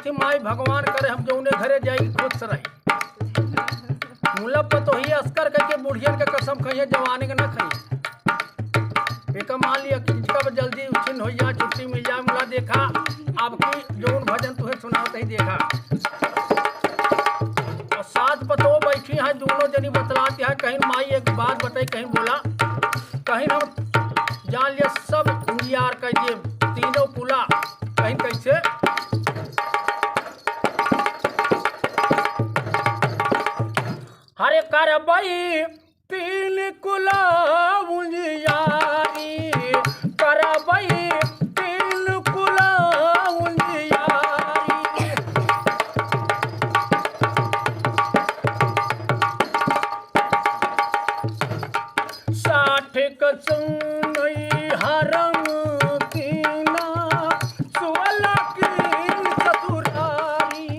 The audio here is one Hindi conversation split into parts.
कहती माई भगवान करे हम जौने घरे जाई खुश रही। मुला पतोही अस्कर कह के बुढ़ियन के कसम खाइए जवानी के न खाइए। एक मान लिया कि कब जल्दी उठिन हो जाए छुट्टी मिल जाए। मुला देखा आपकी जौन भजन तुहे सुनावत ही देखा। और साथ पतो बैठी है दोनों जनी बतलाती है। कहीं माई एक बात बताई कहीं बोला कहीं हम जान लिया सब यार कह दिए तीनों कुला कहीं कैसे हरे करबई तीन कुला उजियारी करबई तीन कुला उजियारी। साठ कसुनई हरम कीना सुअला की ससुरारी।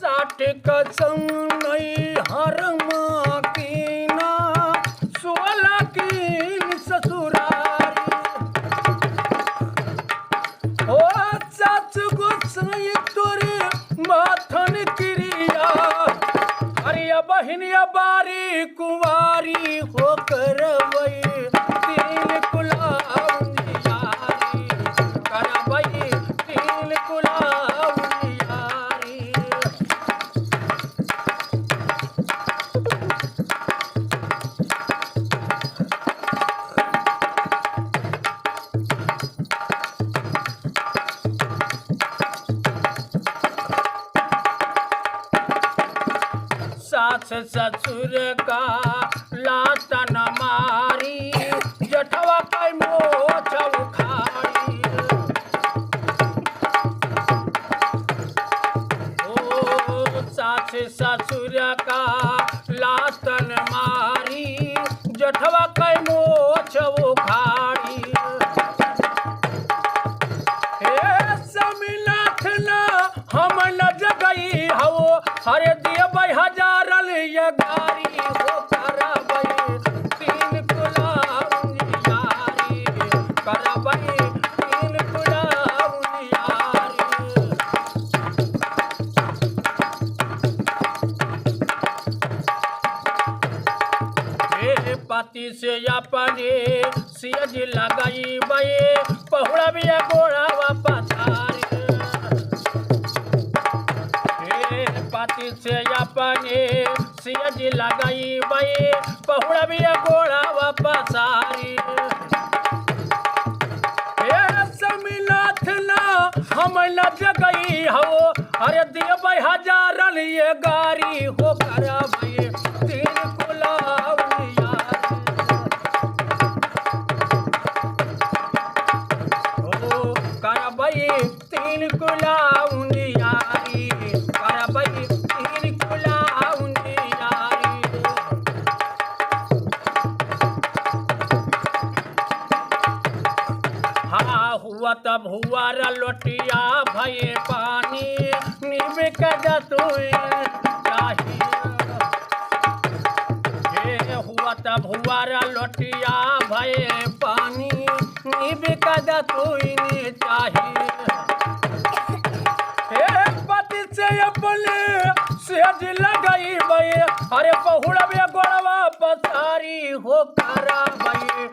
साठ कसुनई हरम कीना सुअला की ससुरारी। ओ सच गुस्साई तोरे माथन क्रिया हरिया बहनिया बारी कुंवारी हो करवई तीन कुला उजियारी करवई तीन कुला उजियारी। सास ससुर का लातन मारी जठवा कई मोछ उखाड़ी। ओ सास ससुर का लातन मारी जठवा कई मोछ उखाड़ी। हे समीनाथ ना हम न जगई हो हरे दिए भाई हजारल ये गारी हो करबई तीन कुला उजियारी करबई तीन कुला उजियारी। हे पति से अपने सियज लगाई बई पहुड़ा भी गोड़ा वापस पति से अपने सियज लगाई बई पहुड़ा भी गोड़ा वापस आरी। समीनाथ ना हम न जगई हो अरे दिए भाई हजारन ये गारी हो करबई तीन कुला उजियारी। ओ करबई तीन कुला उजियारी करबई तीन कुला उजियारी। हाँ हुआ तब हुआ लोटिया भये पानी निबिक जतुई चाहिए। हे हुआ तब हुआ लोटिया भये पानी निबिक जतुई चाहिए। हे पति से अपने सेज लगाई बई अरे पहुड़ा में गोड़वा पसारी हो करबई